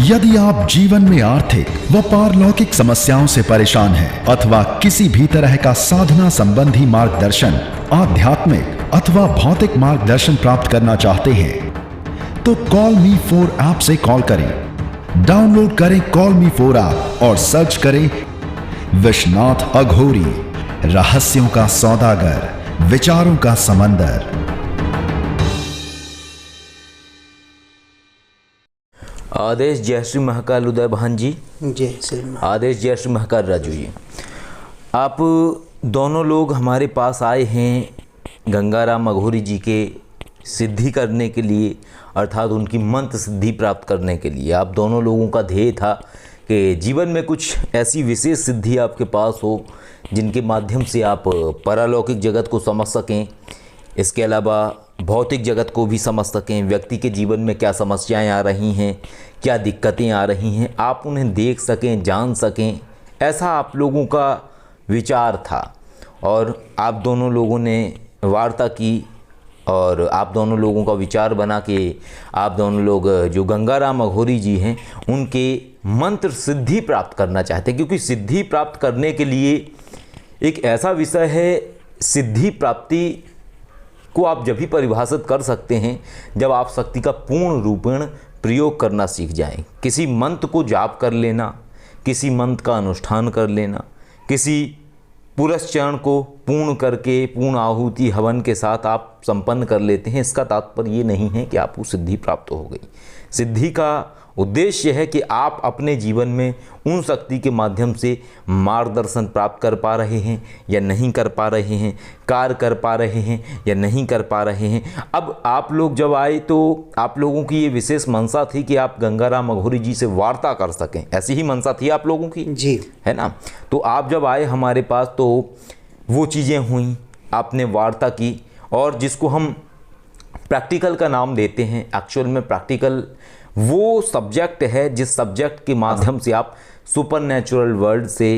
यदि आप जीवन में आर्थिक व पारलौकिक समस्याओं से परेशान हैं अथवा किसी भी तरह का साधना संबंधी मार्गदर्शन, आध्यात्मिक अथवा भौतिक मार्गदर्शन प्राप्त करना चाहते हैं तो कॉल मी 4 ऐप से कॉल करें। डाउनलोड करें कॉल मी 4 ऐप और सर्च करें विश्वनाथ अघोरी, रहस्यों का सौदागर, विचारों का समंदर। आदेश जय श्री महाकाल उदय भान जी। जय श्री महाकाल। आदेश जय श्री महाकाल राजू जी। आप दोनों लोग हमारे पास आए हैं गंगाराम अघोरी जी के सिद्धि करने के लिए, अर्थात उनकी मंत्र सिद्धि प्राप्त करने के लिए। आप दोनों लोगों का ध्येय था कि जीवन में कुछ ऐसी विशेष सिद्धि आपके पास हो जिनके माध्यम से आप पारलौकिक जगत को समझ सकें, इसके अलावा भौतिक जगत को भी समझ सकें। व्यक्ति के जीवन में क्या समस्याएं आ रही हैं, क्या दिक्कतें आ रही हैं, आप उन्हें देख सकें, जान सकें, ऐसा आप लोगों का विचार था। और आप दोनों लोगों ने वार्ता की और आप दोनों लोगों का विचार बना कि आप दोनों लोग जो गंगाराम अघोरी जी हैं उनके मंत्र सिद्धि प्राप्त करना चाहते हैं, क्योंकि सिद्धि प्राप्त करने के लिए एक ऐसा विषय है, सिद्धि प्राप्ति को आप जब भी परिभाषित कर सकते हैं जब आप शक्ति का पूर्ण रूपेण प्रयोग करना सीख जाएं। किसी मंत्र को जाप कर लेना, किसी मंत्र का अनुष्ठान कर लेना, किसी पुरस्चरण को पूर्ण करके पूर्ण आहुति हवन के साथ आप संपन्न कर लेते हैं, इसका तात्पर्य ये नहीं है कि आपको सिद्धि प्राप्त हो गई। सिद्धि का उद्देश्य है कि आप अपने जीवन में उन शक्ति के माध्यम से मार्गदर्शन प्राप्त कर पा रहे हैं या नहीं कर पा रहे हैं, कार्य कर पा रहे हैं या नहीं कर पा रहे हैं। अब आप लोग जब आए तो आप लोगों की ये विशेष मंशा थी कि आप गंगाराम अघोरी जी से वार्ता कर सकें, ऐसी ही मंशा थी आप लोगों की जी, है ना। तो आप जब आए हमारे पास तो वो चीज़ें हुई, आपने वार्ता की, और जिसको हम प्रैक्टिकल का नाम देते हैं, एक्चुअल में प्रैक्टिकल वो सब्जेक्ट है जिस सब्जेक्ट के माध्यम से आप सुपर नेचुरल वर्ल्ड से,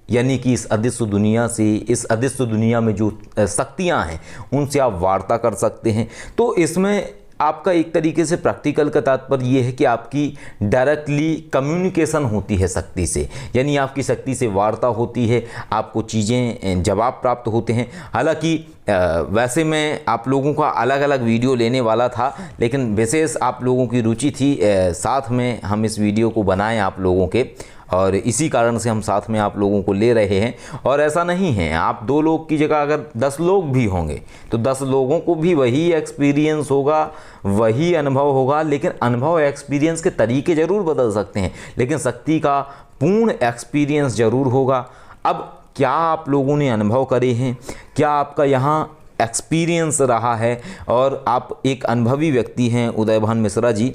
यानी कि इस अदृश्य दुनिया से, इस अदृश्य दुनिया में जो शक्तियां हैं उनसे आप वार्ता कर सकते हैं। तो इसमें आपका एक तरीके से प्रैक्टिकल का तात्पर्य ये है कि आपकी डायरेक्टली कम्युनिकेशन होती है शक्ति से, यानी आपकी शक्ति से वार्ता होती है, आपको चीज़ें जवाब प्राप्त होते हैं। हालांकि वैसे मैं आप लोगों का अलग अलग वीडियो लेने वाला था, लेकिन विशेष आप लोगों की रुचि थी साथ में हम इस वीडियो को बनाएं आप लोगों के, और इसी कारण से हम साथ में आप लोगों को ले रहे हैं। और ऐसा नहीं है, आप 2 लोग की जगह अगर 10 लोग भी होंगे तो 10 लोगों को भी वही एक्सपीरियंस होगा, वही अनुभव होगा, लेकिन अनुभव एक्सपीरियंस के तरीके ज़रूर बदल सकते हैं, लेकिन शक्ति का पूर्ण एक्सपीरियंस ज़रूर होगा। अब क्या आप लोगों ने अनुभव करे हैं, क्या आपका यहाँ एक्सपीरियंस रहा है, और आप एक अनुभवी व्यक्ति हैं उदय भान मिश्रा जी,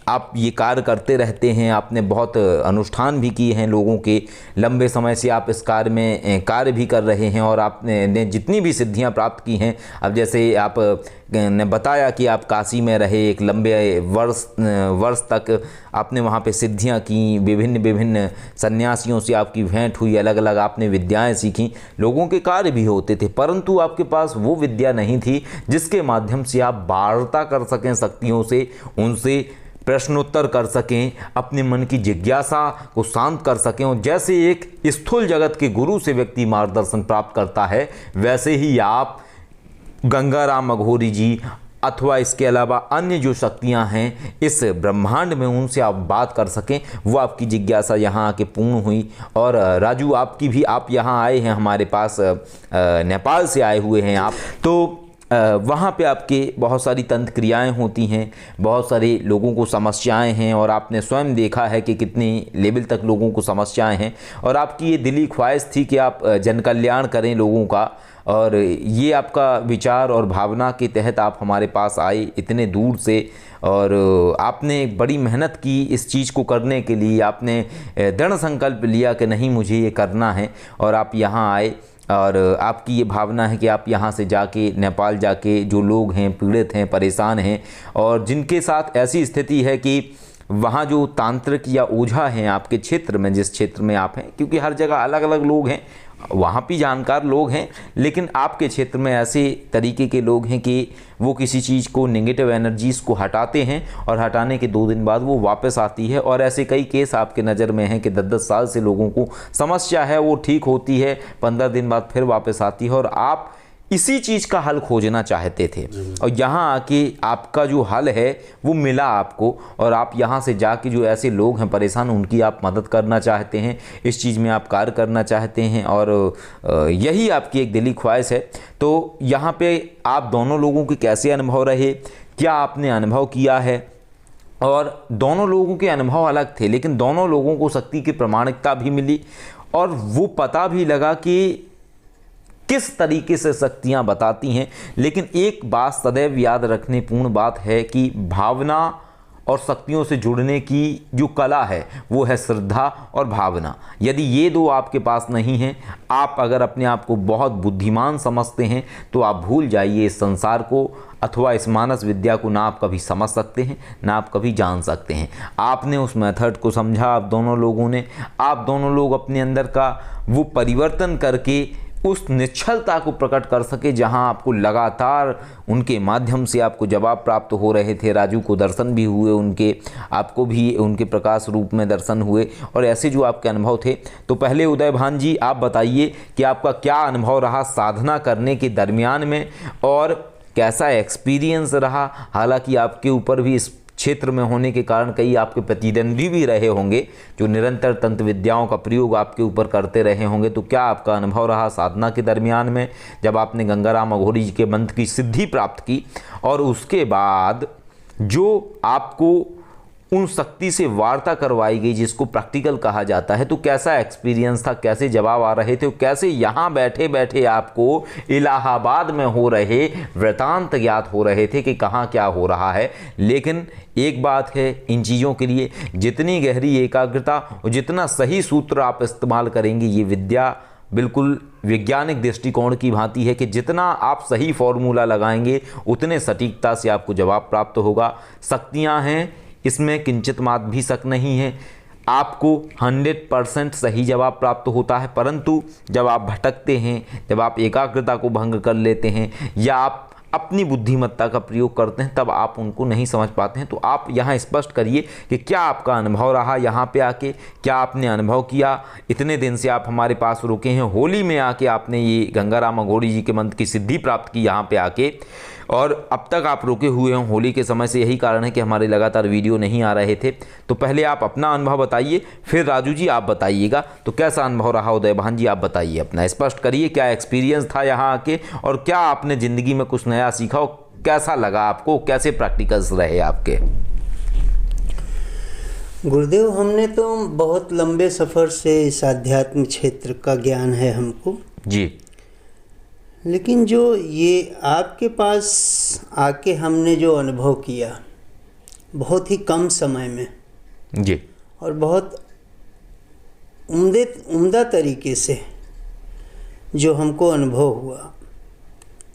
आप ये कार्य करते रहते हैं, आपने बहुत अनुष्ठान भी किए हैं लोगों के, लंबे समय से आप इस कार्य में कार्य भी कर रहे हैं, और आपने जितनी भी सिद्धियां प्राप्त की हैं, अब जैसे आप ने बताया कि आप काशी में रहे एक लंबे वर्ष तक, आपने वहाँ पे सिद्धियां की, विभिन्न सन्यासियों से आपकी भेंट हुई, अलग अलग आपने विद्याएं सीखी, लोगों के कार्य भी होते थे, परंतु आपके पास वो विद्या नहीं थी जिसके माध्यम से आप वार्ता कर सकें शक्तियों से, उनसे प्रश्नोत्तर कर सकें, अपने मन की जिज्ञासा को शांत कर सकें। और जैसे एक स्थूल जगत के गुरु से व्यक्ति मार्गदर्शन प्राप्त करता है, वैसे ही आप गंगाराम अघोरी जी अथवा इसके अलावा अन्य जो शक्तियां हैं इस ब्रह्मांड में, उनसे आप बात कर सकें, वो आपकी जिज्ञासा यहाँ आके पूर्ण हुई। और राजू, आपकी भी, आप यहाँ आए हैं हमारे पास, नेपाल से आए हुए हैं आप, तो वहाँ पे आपके बहुत सारी तंत्र क्रियाएँ होती हैं, बहुत सारे लोगों को समस्याएं हैं, और आपने स्वयं देखा है कि कितनी लेवल तक लोगों को समस्याएं हैं, और आपकी ये दिली ख्वाहिश थी कि आप जन कल्याण करें लोगों का, और ये आपका विचार और भावना के तहत आप हमारे पास आए इतने दूर से, और आपने बड़ी मेहनत की इस चीज़ को करने के लिए, आपने दृढ़ संकल्प लिया कि नहीं मुझे ये करना है, और आप यहाँ आए। और आपकी ये भावना है कि आप यहाँ से जाके, नेपाल जाके, जो लोग हैं पीड़ित हैं, परेशान हैं, और जिनके साथ ऐसी स्थिति है कि वहाँ जो तांत्रिक या ओझा हैं आपके क्षेत्र में, जिस क्षेत्र में आप हैं, क्योंकि हर जगह अलग अलग लोग हैं, वहाँ भी जानकार लोग हैं, लेकिन आपके क्षेत्र में ऐसे तरीके के लोग हैं कि वो किसी चीज़ को, नेगेटिव एनर्जीज़ को हटाते हैं और हटाने के 2 दिन बाद वो वापस आती है। और ऐसे कई केस आपके नज़र में हैं कि 10-10 साल से लोगों को समस्या है, वो ठीक होती है, 15 दिन बाद फिर वापस आती है, और आप इसी चीज़ का हल खोजना चाहते थे और यहाँ आके आपका जो हल है वो मिला आपको, और आप यहाँ से जाके जो ऐसे लोग हैं परेशान, उनकी आप मदद करना चाहते हैं, इस चीज़ में आप कार्य करना चाहते हैं, और यही आपकी एक दिली ख्वाहिश है। तो यहाँ पे आप दोनों लोगों के कैसे अनुभव रहे, क्या आपने अनुभव किया है? और दोनों लोगों के अनुभव अलग थे, लेकिन दोनों लोगों को शक्ति की प्रामाणिकता भी मिली और वो पता भी लगा कि किस तरीके से शक्तियाँ बताती हैं। लेकिन एक बात सदैव याद रखने पूर्ण बात है कि भावना और शक्तियों से जुड़ने की जो कला है वो है श्रद्धा और भावना। यदि ये 2 आपके पास नहीं हैं, आप अगर अपने आप को बहुत बुद्धिमान समझते हैं, तो आप भूल जाइए इस संसार को अथवा इस मानस विद्या को। ना आप कभी समझ सकते हैं, ना आप कभी जान सकते हैं। आपने उस मेथड को समझा, आप दोनों लोगों ने, आप दोनों लोग अपने अंदर का वो परिवर्तन करके उस निश्चलता को प्रकट कर सके, जहां आपको लगातार उनके माध्यम से आपको जवाब प्राप्त हो रहे थे। राजू को दर्शन भी हुए उनके, आपको भी उनके प्रकाश रूप में दर्शन हुए, और ऐसे जो आपके अनुभव थे। तो पहले उदय भान जी आप बताइए कि आपका क्या अनुभव रहा साधना करने के दरमियान में, और कैसा एक्सपीरियंस रहा। हालांकि आपके ऊपर भी इस क्षेत्र में होने के कारण कई आपके प्रतिद्वंदी भी रहे होंगे जो निरंतर तंत्र विद्याओं का प्रयोग आपके ऊपर करते रहे होंगे। तो क्या आपका अनुभव रहा साधना के दरमियान में, जब आपने गंगाराम अघोरी जी के मंत्र की सिद्धि प्राप्त की, और उसके बाद जो आपको उन शक्ति से वार्ता करवाई गई जिसको प्रैक्टिकल कहा जाता है, तो कैसा एक्सपीरियंस था, कैसे जवाब आ रहे थे, कैसे यहाँ बैठे बैठे आपको इलाहाबाद में हो रहे वृतांत ज्ञात हो रहे थे कि कहाँ क्या हो रहा है। लेकिन एक बात है, इन चीज़ों के लिए जितनी गहरी एकाग्रता और जितना सही सूत्र आप इस्तेमाल करेंगे, ये विद्या बिल्कुल वैज्ञानिक दृष्टिकोण की भांति है कि जितना आप सही फॉर्मूला लगाएंगे उतने सटीकता से आपको जवाब प्राप्त होगा। शक्तियाँ हैं, इसमें किंचित मात्र भी शक नहीं है, आपको 100% सही जवाब प्राप्त होता है। परंतु जब आप भटकते हैं, जब आप एकाग्रता को भंग कर लेते हैं, या आप अपनी बुद्धिमत्ता का प्रयोग करते हैं, तब आप उनको नहीं समझ पाते हैं। तो आप यहाँ स्पष्ट करिए कि क्या आपका अनुभव रहा यहाँ पे आके, क्या आपने अनुभव किया। इतने दिन से आप हमारे पास रुके हैं, होली में आके आपने ये गंगाराम अघोरी जी के मंत्र की सिद्धि प्राप्त की यहाँ पे आके, और अब तक आप रुके हुए हैं होली के समय से। यही कारण है कि हमारे लगातार वीडियो नहीं आ रहे थे। तो पहले आप अपना अनुभव बताइए, फिर राजू जी आप बताइएगा। तो कैसा अनुभव रहा उदय भान जी, आप बताइए अपना, स्पष्ट करिए क्या एक्सपीरियंस था यहाँ आके, और क्या आपने ज़िंदगी में कुछ नया सीखा, और कैसा लगा आपको, कैसे प्रैक्टिकल्स रहे आपके। गुरुदेव, हमने तो बहुत लंबे सफ़र से इस आध्यात्म क्षेत्र का ज्ञान है हमको जी, लेकिन जो ये आपके पास आके हमने जो अनुभव किया बहुत ही कम समय में जी, और बहुत उम्दा तरीके से जो हमको अनुभव हुआ,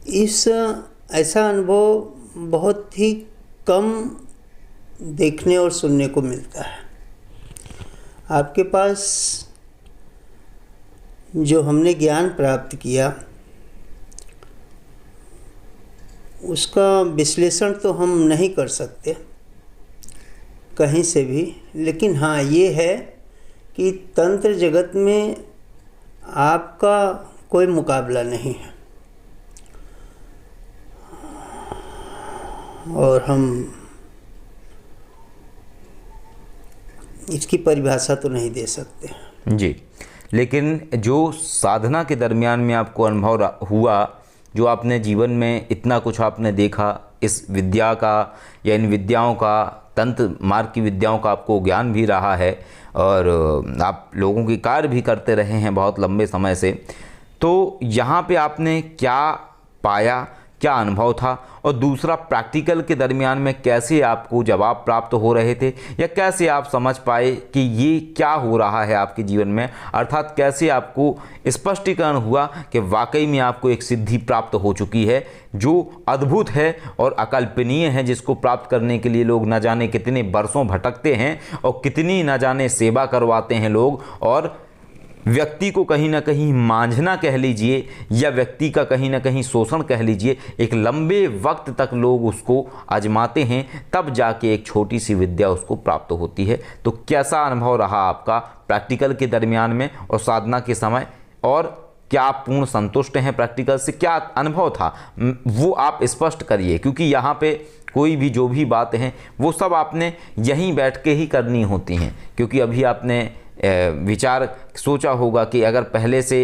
ऐसा अनुभव बहुत ही कम देखने और सुनने को मिलता है। आपके पास जो हमने ज्ञान प्राप्त किया उसका विश्लेषण तो हम नहीं कर सकते कहीं से भी, लेकिन हाँ ये है कि तंत्र जगत में आपका कोई मुकाबला नहीं है, और हम इसकी परिभाषा तो नहीं दे सकते जी। लेकिन जो साधना के दरमियान में आपको अनुभव हुआ, जो आपने जीवन में इतना कुछ आपने देखा, इस विद्या का या इन विद्याओं का, तंत्र मार्ग की विद्याओं का आपको ज्ञान भी रहा है, और आप लोगों की कार्य भी करते रहे हैं बहुत लंबे समय से। तो यहाँ पे आपने क्या पाया, क्या अनुभव था, और दूसरा प्रैक्टिकल के दरमियान में कैसे आपको जवाब प्राप्त हो रहे थे, या कैसे आप समझ पाए कि ये क्या हो रहा है आपके जीवन में, अर्थात कैसे आपको स्पष्टीकरण हुआ कि वाकई में आपको एक सिद्धि प्राप्त हो चुकी है जो अद्भुत है और अकल्पनीय है, जिसको प्राप्त करने के लिए लोग न जाने कितने बरसों भटकते हैं और कितनी न जाने सेवा करवाते हैं लोग, और व्यक्ति को कहीं ना कहीं मांझना कह लीजिए या व्यक्ति का कहीं ना कहीं शोषण कह लीजिए, एक लंबे वक्त तक लोग उसको आजमाते हैं, तब जाके एक छोटी सी विद्या उसको प्राप्त होती है। तो कैसा अनुभव रहा आपका प्रैक्टिकल के दरमियान में और साधना के समय, और क्या आप पूर्ण संतुष्ट हैं प्रैक्टिकल से, क्या अनुभव था वो आप स्पष्ट करिए, क्योंकि यहाँ पे कोई भी जो भी बात है वो सब आपने यहीं बैठ के ही करनी होती हैं, क्योंकि अभी आपने विचार सोचा होगा कि अगर पहले से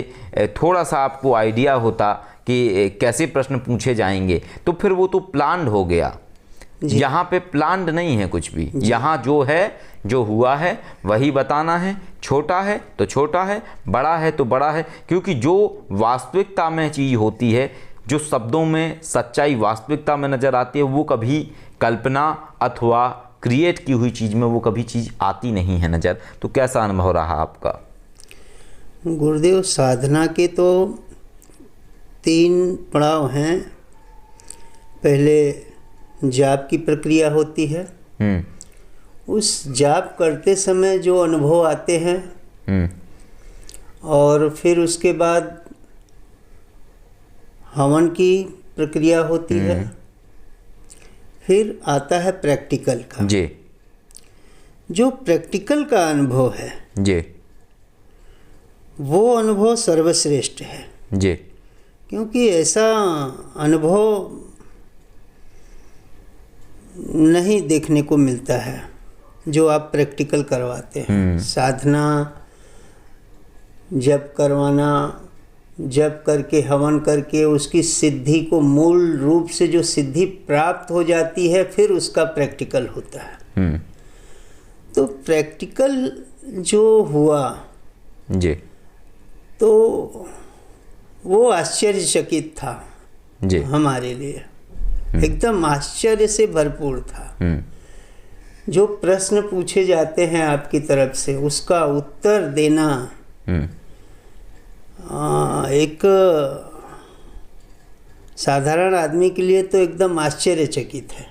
थोड़ा सा आपको आइडिया होता कि कैसे प्रश्न पूछे जाएंगे तो फिर वो तो प्लान्ड हो गया। यहाँ पे प्लान्ड नहीं है कुछ भी, यहाँ जो है जो हुआ है वही बताना है, छोटा है तो छोटा है, बड़ा है तो बड़ा है, क्योंकि जो वास्तविकता में चीज़ होती है, जो शब्दों में सच्चाई वास्तविकता में नज़र आती है, वो कभी कल्पना अथवा क्रिएट की हुई चीज़ में वो कभी चीज़ आती नहीं है नज़र। तो कैसा अनुभव रहा आपका? गुरुदेव, साधना के तो 3 पड़ाव हैं। पहले जाप की प्रक्रिया होती है, उस जाप करते समय जो अनुभव आते हैं, और फिर उसके बाद हवन की प्रक्रिया होती है, फिर आता है प्रैक्टिकल का। जी। जो प्रैक्टिकल का अनुभव है जी, वो अनुभव सर्वश्रेष्ठ है जी, क्योंकि ऐसा अनुभव नहीं देखने को मिलता है जो आप प्रैक्टिकल करवाते हैं। साधना जप करवाना, जप करके हवन करके उसकी सिद्धि को, मूल रूप से जो सिद्धि प्राप्त हो जाती है, फिर उसका प्रैक्टिकल होता है। तो प्रैक्टिकल जो हुआ जी, तो वो आश्चर्यचकित था जी, हमारे लिए, एकदम आश्चर्य से भरपूर था। जो प्रश्न पूछे जाते हैं आपकी तरफ से, उसका उत्तर देना एक साधारण आदमी के लिए तो एकदम आश्चर्यचकित है।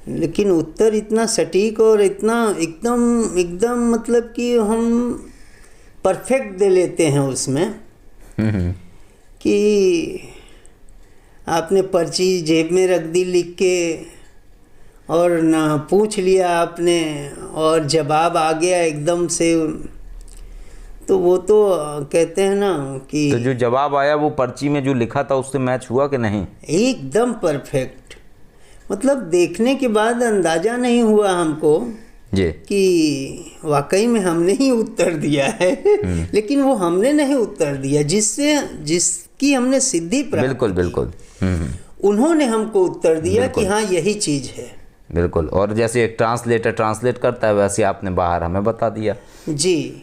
लेकिन उत्तर इतना सटीक और इतना एकदम मतलब कि हम परफेक्ट दे लेते हैं उसमें कि आपने पर्ची जेब में रख दी लिख के, और ना पूछ लिया आपने और जवाब आ गया एकदम से। तो वो तो कहते हैं ना कि तो जो जवाब आया वो पर्ची में जो लिखा था उससे मैच हुआ कि नहीं? एकदम परफेक्ट। मतलब देखने के बाद अंदाजा नहीं हुआ हमको जी कि वाकई में हमने ही उत्तर दिया है। लेकिन वो हमने नहीं उत्तर दिया, जिसकी हमने सिद्धि प्राप्त बिल्कुल की, बिल्कुल उन्होंने हमको उत्तर दिया कि हाँ यही चीज़ है। बिल्कुल। और जैसे एक ट्रांसलेटर ट्रांसलेट करता है वैसे आपने बाहर हमें बता दिया। जी,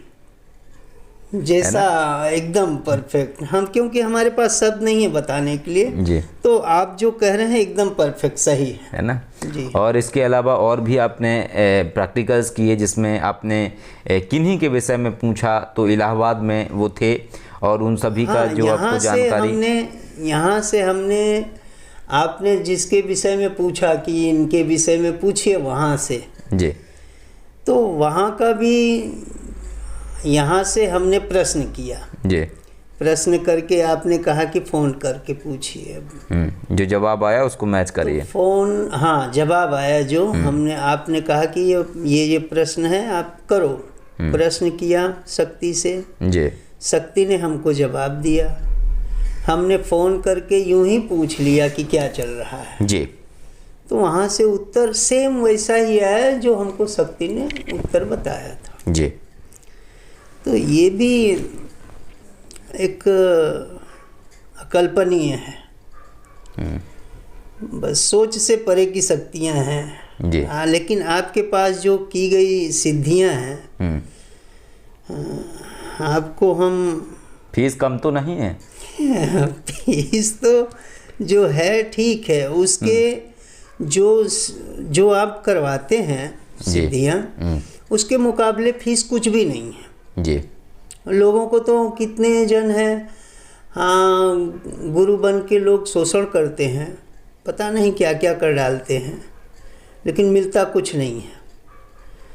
जैसा एकदम परफेक्ट। हम क्योंकि हमारे पास शब्द नहीं है बताने के लिए जी, तो आप जो कह रहे हैं एकदम परफेक्ट सही है ना जी। और इसके अलावा और भी आपने प्रैक्टिकल्स किए जिसमें आपने किन्हीं के विषय में पूछा, तो इलाहाबाद में वो थे और उन सभी का जो आपको जानकारी। यहाँ से हमने आपने जिसके विषय में पूछा कि इनके विषय में पूछिए वहाँ से जी, तो वहाँ का भी यहाँ से हमने प्रश्न किया जी। प्रश्न करके आपने कहा कि फ़ोन करके पूछिए। जो जवाब आया उसको मैच करिए। तो फ़ोन, हाँ जवाब आया जो हमने, आपने कहा कि ये प्रश्न है आप करो। प्रश्न किया शक्ति से जी, शक्ति ने हमको जवाब दिया। हमने फ़ोन करके यूं ही पूछ लिया कि क्या चल रहा है जी, तो वहाँ से उत्तर सेम वैसा ही आया जो हमको शक्ति ने उत्तर बताया था जी। तो ये भी एक अकल्पनीय है, बस सोच से परे की शक्तियाँ हैं जी। हाँ। लेकिन आपके पास जो की गई सिद्धियाँ हैं, आपको हम फीस कम तो नहीं है? फीस तो जो है ठीक है, उसके जो आप करवाते हैं सिद्धियाँ, उसके मुकाबले फीस कुछ भी नहीं है जी। लोगों को तो कितने जन हैं, हाँ, गुरु बन के लोग शोषण करते हैं, पता नहीं क्या क्या कर डालते हैं, लेकिन मिलता कुछ नहीं है।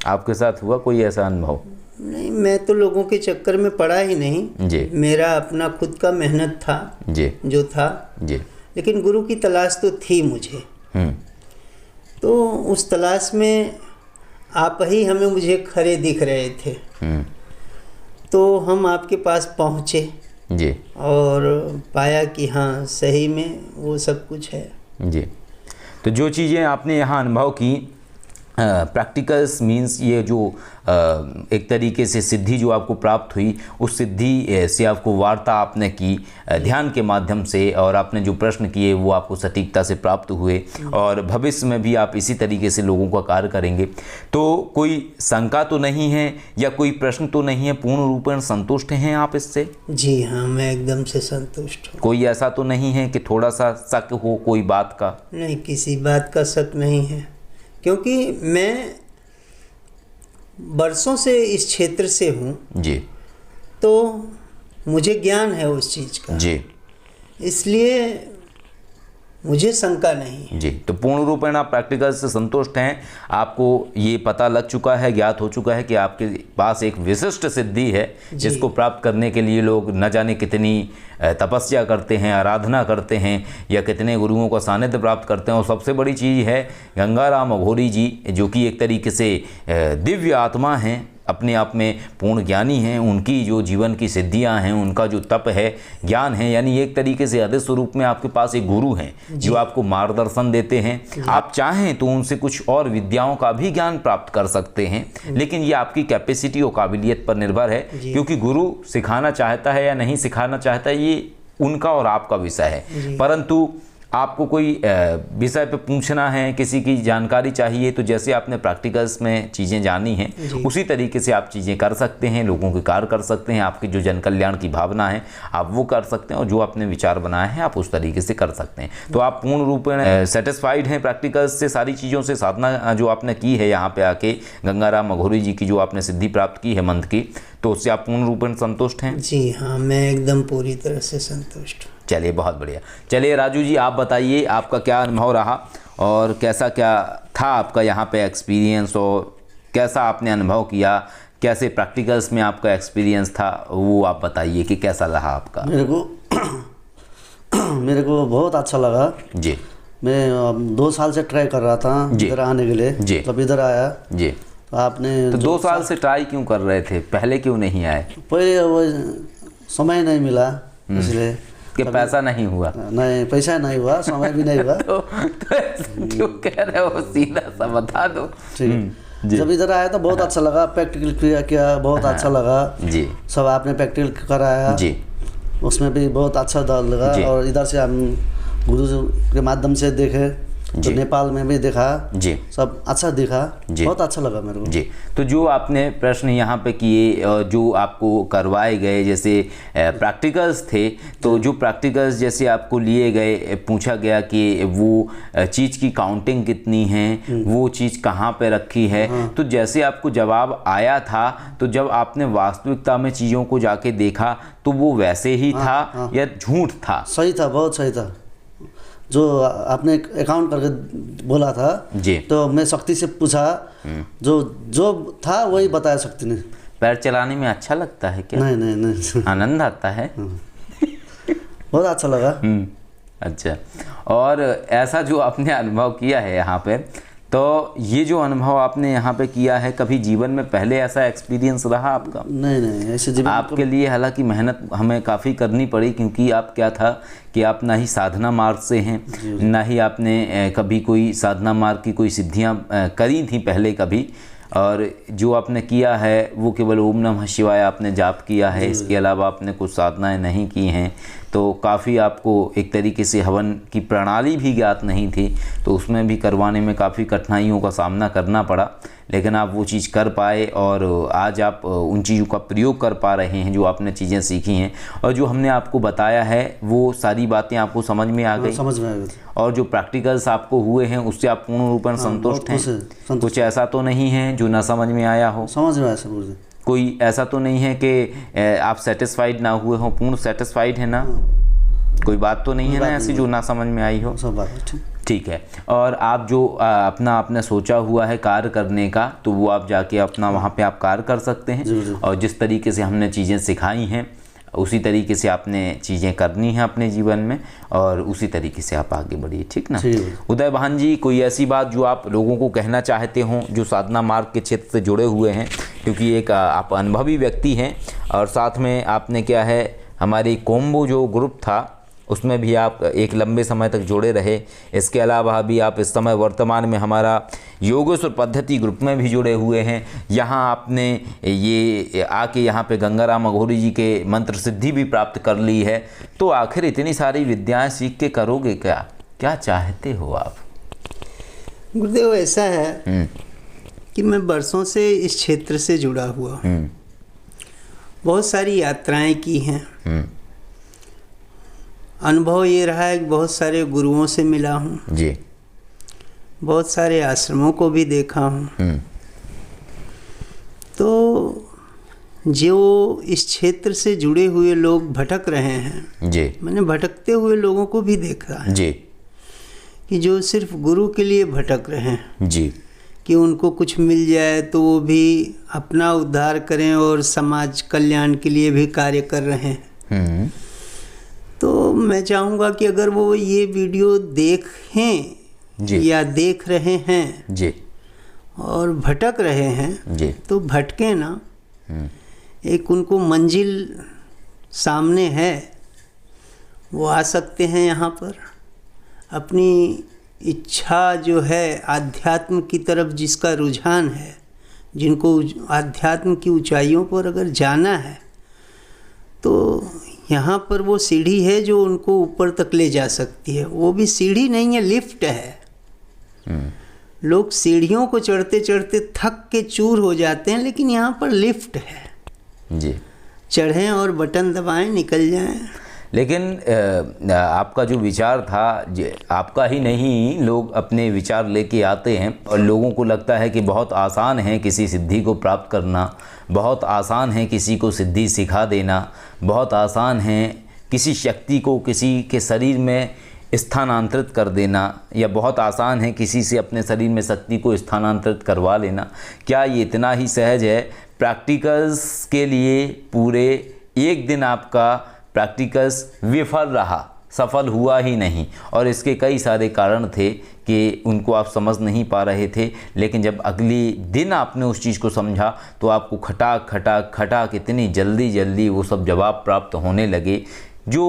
आपके साथ हुआ कोई ऐसा अनुभव? नहीं, मैं तो लोगों के चक्कर में पड़ा ही नहीं जी। मेरा अपना खुद का मेहनत था जी जो था जी। लेकिन गुरु की तलाश तो थी मुझे। तो उस तलाश में आप ही हमें मुझे खरे दिख रहे थे, तो हम आपके पास पहुँचे जी। और पाया कि हाँ सही में वो सब कुछ है जी। तो जो चीज़ें आपने यहाँ अनुभव की, प्रैक्टिकल्स मीन्स ये जो एक तरीके से सिद्धि जो आपको प्राप्त हुई, उस सिद्धि से आपको वार्ता आपने की ध्यान के माध्यम से, और आपने जो प्रश्न किए वो आपको सटीकता से प्राप्त हुए, और भविष्य में भी आप इसी तरीके से लोगों का कार्य करेंगे। तो कोई शंका तो नहीं है या कोई प्रश्न तो नहीं है, पूर्ण रूपेण संतुष्ट हैं आप इससे? जी हाँ, मैं एकदम से संतुष्ट हूँ। कोई ऐसा तो नहीं है कि थोड़ा सा शक हो कोई बात का? नहीं, किसी बात का शक नहीं है, क्योंकि मैं बरसों से इस क्षेत्र से हूँ जी। तो मुझे ज्ञान है उस चीज़ का जी, इसलिए मुझे शंका नहीं। जी। तो पूर्ण रूपेण आप प्रैक्टिकल से संतुष्ट हैं, आपको ये पता लग चुका है, ज्ञात हो चुका है कि आपके पास एक विशिष्ट सिद्धि है जिसको प्राप्त करने के लिए लोग न जाने कितनी तपस्या करते हैं, आराधना करते हैं, या कितने गुरुओं का सानिध्य प्राप्त करते हैं। और सबसे बड़ी चीज़ है गंगाराम अघोरी जी, जो कि एक तरीके से दिव्य आत्मा हैं, अपने आप में पूर्ण ज्ञानी हैं, उनकी जो जीवन की सिद्धियां हैं, उनका जो तप है, ज्ञान है, यानी एक तरीके से अदृश्य स्वरूप में आपके पास एक गुरु हैं जो आपको मार्गदर्शन देते हैं। आप चाहें तो उनसे कुछ और विद्याओं का भी ज्ञान प्राप्त कर सकते हैं, लेकिन ये आपकी कैपेसिटी और काबिलियत पर निर्भर है, क्योंकि गुरु सिखाना चाहता है या नहीं सिखाना चाहता है ये उनका और आपका विषय है। परंतु आपको कोई विषय पे पूछना है, किसी की जानकारी चाहिए, तो जैसे आपने प्रैक्टिकल्स में चीज़ें जानी हैं उसी तरीके से आप चीज़ें कर सकते हैं, लोगों के कार्य कर सकते हैं, आपकी जो जन कल्याण की भावना है आप वो कर सकते हैं, और जो आपने विचार बनाए हैं आप उस तरीके से कर सकते हैं। तो आप पूर्ण रूप में सेटिस्फाइड हैं प्रैक्टिकल्स से, सारी चीज़ों से, साधना जो आपने की है यहाँ पे आके, गंगाराम अघोरी जी की जो आपने सिद्धि प्राप्त की है मंत्र की, तो उससे आप पूर्ण रूप में संतुष्ट हैं? जी हाँ, मैं एकदम पूरी तरह से संतुष्ट हूँ। चलिए, बहुत बढ़िया। चलिए राजू जी, आप बताइए आपका क्या अनुभव रहा और कैसा क्या था आपका यहाँ पे एक्सपीरियंस, और कैसा आपने अनुभव किया, कैसे प्रैक्टिकल्स में आपका एक्सपीरियंस था, वो आप बताइए कि कैसा रहा आपका। मेरे को बहुत अच्छा लगा जी। मैं 2 साल से ट्राई कर रहा था इधर आने के लिए जी। तब इधर आया जी। तो आपने तो 2 साल से ट्राई क्यों कर रहे थे, पहले क्यों नहीं आए? पहले वो समय नहीं मिला, इसलिए कि पैसा नहीं हुआ? नहीं, पैसा नहीं हुआ, समय भी नहीं हुआ। तो क्यों कह रहे हो, सीधा सा बता दो। ठीक है। जब इधर आया तो बहुत अच्छा लगा, प्रैक्टिकल किया बहुत अच्छा लगा जी। सब आपने प्रैक्टिकल कराया जी, उसमें भी बहुत अच्छा लगा। और इधर से हम गुरु के माध्यम से देखे तो नेपाल में भी देखा जी, सब अच्छा दिखा जी, बहुत अच्छा लगा मेरे को जी। तो जो आपने प्रश्न यहाँ पे किए, जो आपको करवाए गए, जैसे प्रैक्टिकल्स थे, तो जो प्रैक्टिकल्स जैसे आपको लिए गए, पूछा गया कि वो चीज़ की काउंटिंग कितनी है, वो चीज़ कहाँ पे रखी है, तो जैसे आपको जवाब आया था, तो जब आपने वास्तविकता में चीज़ों को जाके देखा तो वो वैसे ही था या झूठ था? सही था, बहुत सही था। जो आपने अकाउंट करके बोला था जी, तो मैं शक्ति से पूछा, जो था वही बताया शक्ति ने। पैर चलाने में अच्छा लगता है क्या? नहीं नहीं नहीं, आनंद आता है। बहुत अच्छा लगा। अच्छा, और ऐसा जो आपने अनुभव किया है यहाँ पे, तो ये जो अनुभव आपने यहाँ पे किया है, कभी जीवन में पहले ऐसा एक्सपीरियंस रहा आपका? नहीं नहीं, ऐसे जीवन आपके लिए हालांकि मेहनत हमें काफ़ी करनी पड़ी, क्योंकि आप क्या था कि आप ना ही साधना मार्ग से हैं, ना ही आपने कभी कोई साधना मार्ग की कोई सिद्धियाँ करी थी पहले कभी, और जो आपने किया है वो केवल ओम नमः शिवाय आपने जाप किया है, इसके अलावा आपने कुछ साधनाएं नहीं की हैं। तो काफ़ी आपको एक तरीके से हवन की प्रणाली भी ज्ञात नहीं थी, तो उसमें भी करवाने में काफ़ी कठिनाइयों का सामना करना पड़ा, लेकिन आप वो चीज़ कर पाए और आज आप उन चीज़ों का प्रयोग कर पा रहे हैं जो आपने चीज़ें सीखी हैं, और जो हमने आपको बताया है वो सारी बातें आपको समझ में आ गई। समझ में आ गई। और जो प्रैक्टिकल्स आपको हुए हैं उससे आप पूर्ण रूपेण संतुष्ट हैं? कुछ ऐसा तो नहीं है जो ना समझ में आया हो? समझ में आया सर गुरुजी। कोई ऐसा तो नहीं है कि आप सेटिस्फाइड ना हुए हो? पूर्ण सेटिस्फाइड है ना? कोई बात तो नहीं है ना ऐसी जो ना समझ में आई हो? सब बात ठीक है। और आप जो अपना आपने सोचा हुआ है कार्य करने का, तो वो आप जाके अपना वहाँ पे आप कार्य कर सकते हैं। और जिस तरीके से हमने चीज़ें सिखाई हैं उसी तरीके से आपने चीज़ें करनी हैं अपने जीवन में, और उसी तरीके से आप आगे बढ़िए, ठीक ना? उदय भान जी, कोई ऐसी बात जो आप लोगों को कहना चाहते हों जो साधना मार्ग के क्षेत्र से जुड़े हुए हैं, क्योंकि एक आप अनुभवी व्यक्ति हैं और साथ में आपने क्या है हमारी कोम्बो जो ग्रुप था उसमें भी आप एक लंबे समय तक जुड़े रहे। इसके अलावा भी आप इस समय वर्तमान में हमारा योगेश्वर पद्धति ग्रुप में भी जुड़े हुए हैं। यहाँ आपने ये आके यहाँ पे गंगाराम अघोरी जी के मंत्र सिद्धि भी प्राप्त कर ली है। तो आखिर इतनी सारी विद्याएं सीख के करोगे क्या? क्या चाहते हो आप? गुरुदेव, ऐसा है कि मैं बरसों से इस क्षेत्र से जुड़ा हुआ हूँ, बहुत सारी यात्राएं की हैं। अनुभव ये रहा है कि बहुत सारे गुरुओं से मिला हूँ जी, बहुत सारे आश्रमों को भी देखा हूँ। तो जो इस क्षेत्र से जुड़े हुए लोग भटक रहे हैं जी, मैंने भटकते हुए लोगों को भी देखा है जी, कि जो सिर्फ गुरु के लिए भटक रहे हैं जी, कि उनको कुछ मिल जाए तो वो भी अपना उद्धार करें और समाज कल्याण के लिए भी कार्य कर रहे हैं। तो मैं चाहूँगा कि अगर वो ये वीडियो देखें या देख रहे हैं जी, और भटक रहे हैं जी, तो भटके ना। एक उनको मंजिल सामने है, वो आ सकते हैं यहाँ पर। अपनी इच्छा जो है, आध्यात्म की तरफ जिसका रुझान है, जिनको आध्यात्म की ऊंचाइयों पर अगर जाना है, तो यहाँ पर वो सीढ़ी है जो उनको ऊपर तक ले जा सकती है। वो भी सीढ़ी नहीं है, लिफ्ट है। लोग सीढ़ियों को चढ़ते चढ़ते थक के चूर हो जाते हैं, लेकिन यहाँ पर लिफ्ट है जी। चढ़ें और बटन दबाएं, निकल जाएं। लेकिन आपका जो विचार था, आपका ही नहीं, लोग अपने विचार लेके आते हैं और लोगों को लगता है कि बहुत आसान है किसी सिद्धि को प्राप्त करना, बहुत आसान है किसी को सिद्धि सिखा देना, बहुत आसान है किसी शक्ति को किसी के शरीर में स्थानांतरित कर देना, या बहुत आसान है किसी से अपने शरीर में शक्ति को स्थानांतरित करवा लेना। क्या ये इतना ही सहज है? प्रैक्टिकल्स के लिए पूरे एक दिन आपका प्रैक्टिकल्स विफल रहा, सफल हुआ ही नहीं, और इसके कई सारे कारण थे कि उनको आप समझ नहीं पा रहे थे। लेकिन जब अगली दिन आपने उस चीज़ को समझा तो आपको खटाक खटाक खटाक इतनी जल्दी जल्दी वो सब जवाब प्राप्त होने लगे जो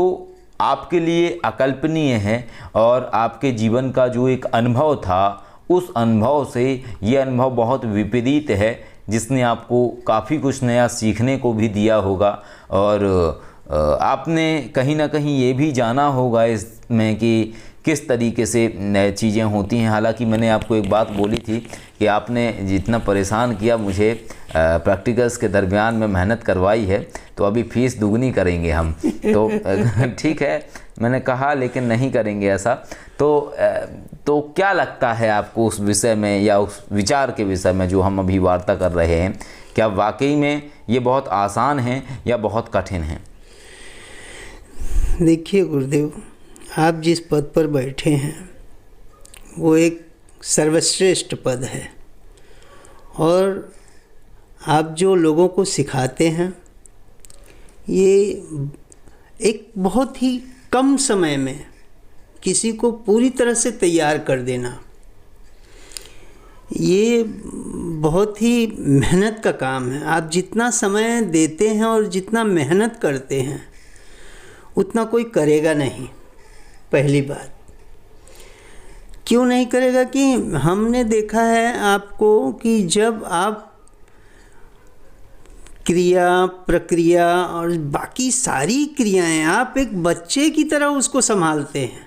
आपके लिए अकल्पनीय है। और आपके जीवन का जो एक अनुभव था, उस अनुभव से ये अनुभव बहुत विपरीत है, जिसने आपको काफ़ी कुछ नया सीखने को भी दिया होगा। और आपने कहीं ना कहीं ये भी जाना होगा इसमें कि किस तरीके से चीज़ें होती हैं। हालांकि मैंने आपको एक बात बोली थी कि आपने जितना परेशान किया मुझे प्रैक्टिकल्स के दरमियान में मेहनत करवाई है, तो अभी फ़ीस दुगनी करेंगे हम। तो ठीक है, मैंने कहा, लेकिन नहीं करेंगे ऐसा। तो क्या लगता है आपको उस विषय में, या उस विचार के विषय में जो हम अभी वार्ता कर रहे हैं, क्या वाकई में ये बहुत आसान है या बहुत कठिन है? देखिए गुरुदेव, आप जिस पद पर बैठे हैं वो एक सर्वश्रेष्ठ पद है, और आप जो लोगों को सिखाते हैं ये एक बहुत ही कम समय में किसी को पूरी तरह से तैयार कर देना, ये बहुत ही मेहनत का काम है। आप जितना समय देते हैं और जितना मेहनत करते हैं उतना कोई करेगा नहीं। पहली बात, क्यों नहीं करेगा कि हमने देखा है आपको कि जब आप क्रिया प्रक्रिया और बाकी सारी क्रियाएं आप एक बच्चे की तरह उसको संभालते हैं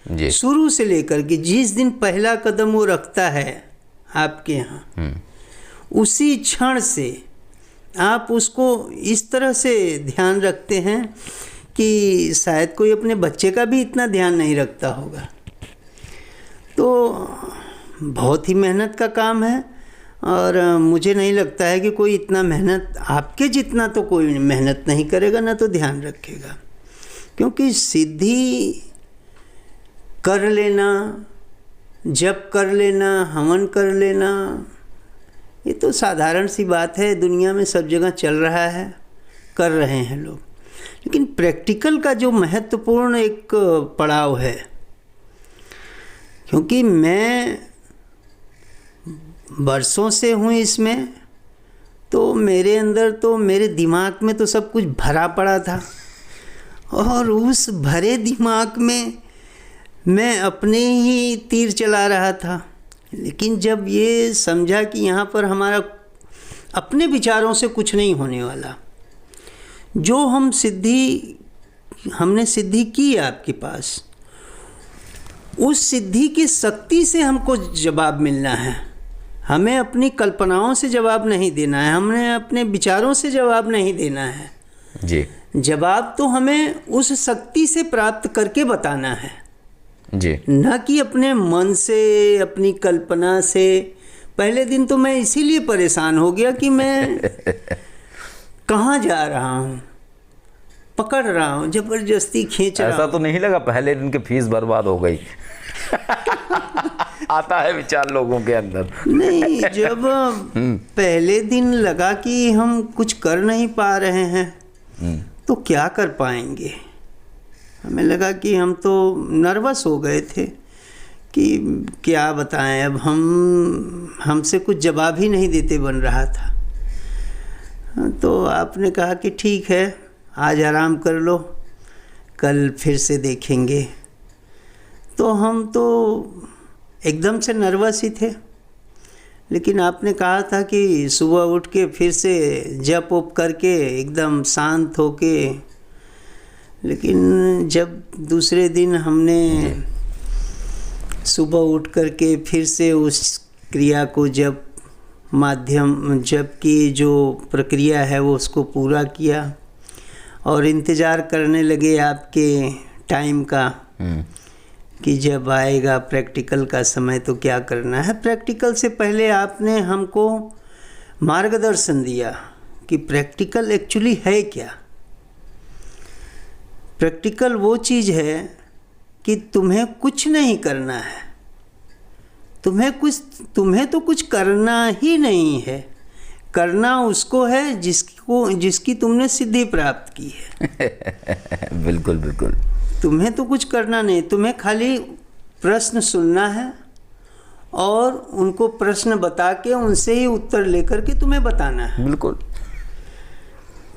जी। शुरू से लेकर के जिस दिन पहला कदम वो रखता है आपके यहाँ, उसी क्षण से आप उसको इस तरह से ध्यान रखते हैं कि शायद कोई अपने बच्चे का भी इतना ध्यान नहीं रखता होगा। तो बहुत ही मेहनत का काम है और मुझे नहीं लगता है कि कोई इतना मेहनत आपके जितना तो कोई मेहनत नहीं करेगा ना तो ध्यान रखेगा, क्योंकि सिद्धि कर लेना, जप कर लेना, हवन कर लेना, ये तो साधारण सी बात है, दुनिया में सब जगह चल रहा है, कर रहे हैं लोग। लेकिन प्रैक्टिकल का जो महत्वपूर्ण एक पड़ाव है, क्योंकि मैं बरसों से हूँ इसमें, तो मेरे अंदर तो मेरे दिमाग में तो सब कुछ भरा पड़ा था और उस भरे दिमाग में मैं अपने ही तीर चला रहा था। लेकिन जब ये समझा कि यहाँ पर हमारा अपने विचारों से कुछ नहीं होने वाला, जो हमने सिद्धि की आपके पास, उस सिद्धि की शक्ति से हमको जवाब मिलना है। हमें अपनी कल्पनाओं से जवाब नहीं देना है, हमने अपने विचारों से जवाब नहीं देना है जी। जवाब तो हमें उस शक्ति से प्राप्त करके बताना है जी, न कि अपने मन से, अपनी कल्पना से। पहले दिन तो मैं इसीलिए परेशान हो गया कि मैं कहाँ जा रहा हूँ, पकड़ रहा हूँ, जबरदस्ती खींच रहा हूँ। ऐसा तो नहीं लगा पहले दिन की फीस बर्बाद हो गई? आता है विचार लोगों के अंदर। नहीं, जब पहले दिन लगा कि हम कुछ कर नहीं पा रहे हैं तो क्या कर पाएंगे, हमें लगा कि हम तो नर्वस हो गए थे कि क्या बताएं, अब हमसे कुछ जवाब ही नहीं देते बन रहा था। तो आपने कहा कि ठीक है, आज आराम कर लो, कल फिर से देखेंगे। तो हम तो एकदम से नर्वस ही थे, लेकिन आपने कहा था कि सुबह उठ के फिर से जप उप करके एकदम शांत होके। लेकिन जब दूसरे दिन हमने सुबह उठ करके फिर से उस क्रिया को जप की जो प्रक्रिया है वो उसको पूरा किया और इंतज़ार करने लगे आपके टाइम का कि जब आएगा प्रैक्टिकल का समय तो क्या करना है। प्रैक्टिकल से पहले आपने हमको मार्गदर्शन दिया कि प्रैक्टिकल एक्चुअली है क्या। प्रैक्टिकल वो चीज़ है कि तुम्हें कुछ नहीं करना है, तुम्हें तो कुछ करना ही नहीं है, करना उसको है जिसकी तुमने सिद्धि प्राप्त की है। बिल्कुल बिल्कुल। तुम्हें तो कुछ करना नहीं, तुम्हें खाली प्रश्न सुनना है और उनको प्रश्न बता के उनसे ही उत्तर लेकर के तुम्हें बताना है। बिल्कुल।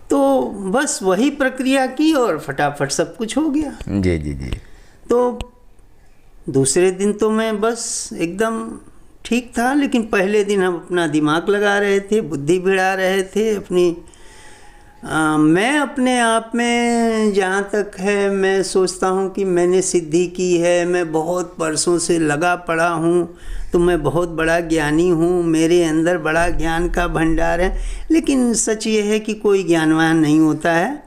तो बस वही प्रक्रिया की और फटाफट सब कुछ हो गया। जी जी जी। तो दूसरे दिन तो मैं बस एकदम ठीक था, लेकिन पहले दिन हम अपना दिमाग लगा रहे थे, बुद्धि भिड़ा रहे थे अपनी। मैं अपने आप में जहाँ तक है मैं सोचता हूँ कि मैंने सिद्धि की है, मैं बहुत वर्षों से लगा पड़ा हूँ, तो मैं बहुत बड़ा ज्ञानी हूँ, मेरे अंदर बड़ा ज्ञान का भंडार है। लेकिन सच ये है कि कोई ज्ञानवान नहीं होता है।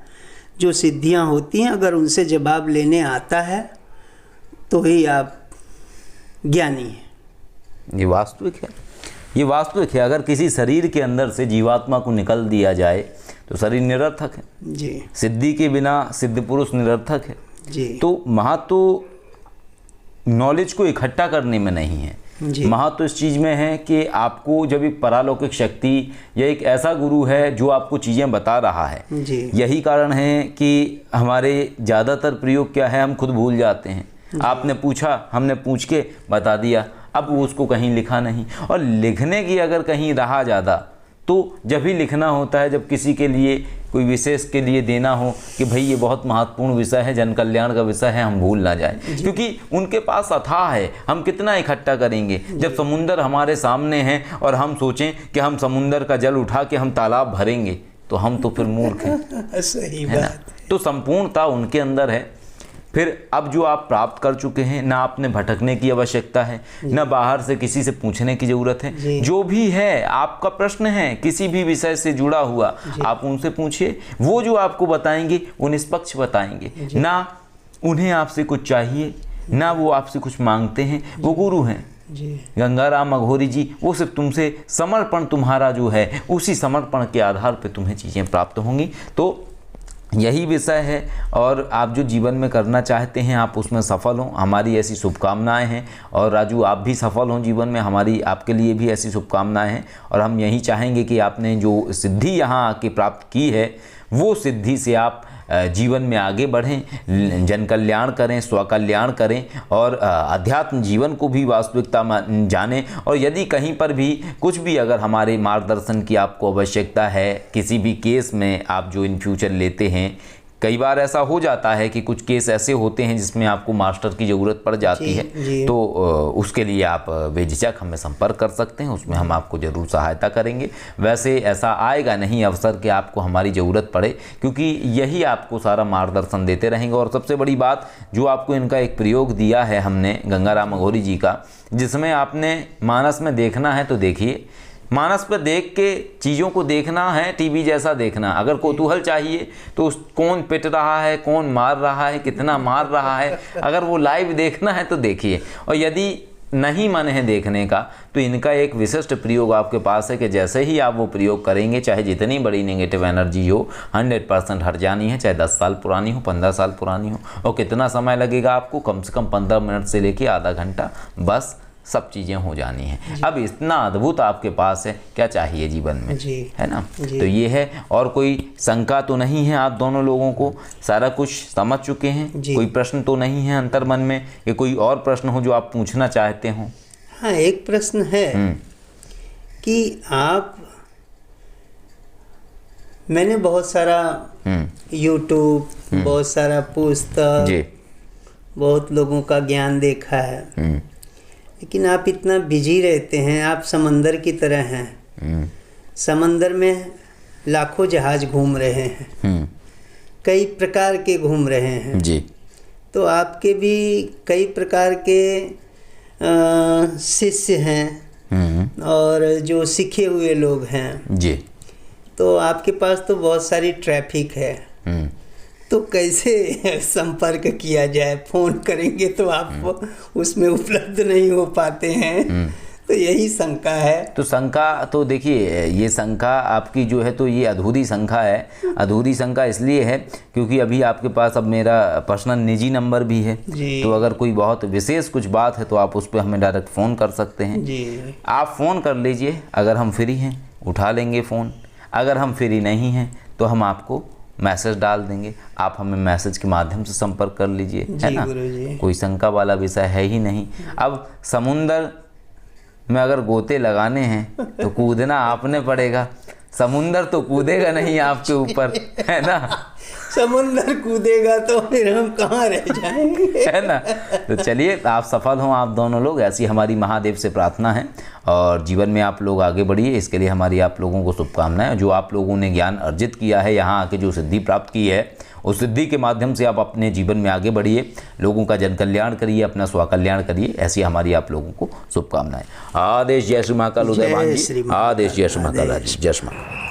जो सिद्धियाँ होती हैं अगर उनसे जवाब लेने आता है तो ही आप ज्ञानी हैं। ये वास्तविक है, ये वास्तविक है। अगर किसी शरीर के अंदर से जीवात्मा को निकल दिया जाए तो शरीर निरर्थक है जी। सिद्धि के बिना सिद्ध पुरुष निरर्थक है जी। तो महत्व नॉलेज को इकट्ठा करने में नहीं है, महत्व इस चीज़ में है कि आपको जब एक परालौकिक शक्ति या एक ऐसा गुरु है जो आपको चीज़ें बता रहा है। यही कारण है कि हमारे ज़्यादातर प्रयोग क्या है, हम खुद भूल जाते हैं। आपने पूछा, हमने पूछ के बता दिया, अब वो उसको कहीं लिखा नहीं। और लिखने की अगर कहीं रहा ज़्यादा तो जब ही लिखना होता है, जब किसी के लिए कोई विशेष के लिए देना हो कि भाई ये बहुत महत्वपूर्ण विषय है, जन कल्याण का विषय है, हम भूल ना जाए, क्योंकि उनके पास अथाह है। हम कितना इकट्ठा करेंगे? जब समुंदर हमारे सामने है और हम सोचें कि हम समुंदर का जल उठा के हम तालाब भरेंगे, तो हम तो फिर मूर्ख हैं। सही है ना? बात। तो संपूर्णता उनके अंदर है। फिर अब जो आप प्राप्त कर चुके हैं, ना आपने भटकने की आवश्यकता है, ना बाहर से किसी से पूछने की ज़रूरत है। जो भी है आपका प्रश्न है किसी भी विषय से जुड़ा हुआ, आप उनसे पूछिए, वो जो आपको बताएंगे वो निष्पक्ष बताएंगे। ना उन्हें आपसे कुछ चाहिए, ना वो आपसे कुछ मांगते हैं, वो गुरु हैं। गंगाराम अघोरी जी, वो सिर्फ तुमसे समर्पण, तुम्हारा जो है उसी समर्पण के आधार पे तुम्हें चीज़ें प्राप्त होंगी। तो यही विषय है, और आप जो जीवन में करना चाहते हैं आप उसमें सफल हों, हमारी ऐसी शुभकामनाएं हैं। और राजू, आप भी सफल हों जीवन में, हमारी आपके लिए भी ऐसी शुभकामनाएं हैं। और हम यही चाहेंगे कि आपने जो सिद्धि यहाँ आके प्राप्त की है, वो सिद्धि से आप जीवन में आगे बढ़ें, जन कल्याण करें, स्वकल्याण करें, और अध्यात्म जीवन को भी वास्तविकता जानें। और यदि कहीं पर भी कुछ भी अगर हमारे मार्गदर्शन की आपको आवश्यकता है, किसी भी केस में आप जो इन फ्यूचर लेते हैं, कई बार ऐसा हो जाता है कि कुछ केस ऐसे होते हैं जिसमें आपको मास्टर की ज़रूरत पड़ जाती है, तो उसके लिए आप बेझिझक हमें संपर्क कर सकते हैं, उसमें हम आपको ज़रूर सहायता करेंगे। वैसे ऐसा आएगा नहीं अवसर कि आपको हमारी ज़रूरत पड़े, क्योंकि यही आपको सारा मार्गदर्शन देते रहेंगे। और सबसे बड़ी बात, जो आपको इनका एक प्रयोग दिया है हमने गंगाराम अघोरी जी का, जिसमें आपने मानस में देखना है तो देखिए, मानस पर देख के चीज़ों को देखना है, टीवी जैसा देखना। अगर कौतूहल चाहिए तो उस कौन पिट रहा है, कौन मार रहा है, कितना मार रहा है, अगर वो लाइव देखना है तो देखिए। और यदि नहीं मन है देखने का, तो इनका एक विशिष्ट प्रयोग आपके पास है कि जैसे ही आप वो प्रयोग करेंगे, चाहे जितनी बड़ी नेगेटिव एनर्जी हो, 100% हट जानी है, चाहे 10 साल पुरानी हो, 15 साल पुरानी हो। और कितना समय लगेगा आपको? कम से कम 15 मिनट से लेके आधा घंटा, बस सब चीज़ें हो जानी हैं। अब इतना अद्भुत आपके पास है, क्या चाहिए जीवन में, है ना? तो ये है, और कोई शंका तो नहीं है आप दोनों लोगों को, सारा कुछ समझ चुके हैं? कोई प्रश्न तो नहीं है अंतर मन में, कि कोई और प्रश्न हो जो आप पूछना चाहते हो? हाँ, एक प्रश्न है कि मैंने बहुत सारा यूट्यूब, बहुत सारा पुस्तक, बहुत लोगों का ज्ञान देखा है, लेकिन आप इतना बिजी रहते हैं, आप समंदर की तरह हैं। समंदर में लाखों जहाज घूम रहे हैं, कई प्रकार के घूम रहे हैं जी। तो आपके भी कई प्रकार के शिष्य हैं और जो सीखे हुए लोग हैं जी। तो आपके पास तो बहुत सारी ट्रैफिक है, तो कैसे संपर्क किया जाए? फ़ोन करेंगे तो आप उसमें उपलब्ध नहीं हो पाते हैं, तो यही शंका है। तो शंका तो देखिए, ये शंका आपकी जो है तो ये अधूरी शंका है। अधूरी शंका इसलिए है क्योंकि अभी आपके पास अब मेरा पर्सनल निजी नंबर भी है, तो अगर कोई बहुत विशेष कुछ बात है तो आप उस पर हमें डायरेक्ट फ़ोन कर सकते हैं जी। आप फ़ोन कर लीजिए, अगर हम फ्री हैं उठा लेंगे फ़ोन, अगर हम फ्री नहीं हैं तो हम आपको मैसेज डाल देंगे, आप हमें मैसेज के माध्यम से संपर्क कर लीजिए, है ना? कोई शंका वाला विषय है ही नहीं। अब समुंदर में अगर गोते लगाने हैं तो कूदना आपने पड़ेगा, समुंदर तो कूदेगा नहीं आपके ऊपर, है ना? समुंदर कूदेगा तो फिर हम कहाँ रह जाएंगे, है ना? तो चलिए, आप सफल हों आप दोनों लोग, ऐसी हमारी महादेव से प्रार्थना है। और जीवन में आप लोग आगे बढ़िए, इसके लिए हमारी आप लोगों को शुभकामनाएं। जो आप लोगों ने ज्ञान अर्जित किया है, यहाँ आके जो सिद्धि प्राप्त की है, उस सिद्धि के माध्यम से आप अपने जीवन में आगे बढ़िए, लोगों का जन कल्याण करिए, अपना स्वकल्याण करिए, ऐसी हमारी आप लोगों को शुभकामनाएं। आदेश जय श्री महाकाल उदयवान जी, आदेश जय श्री महाकाल, जय श्री महाकाल।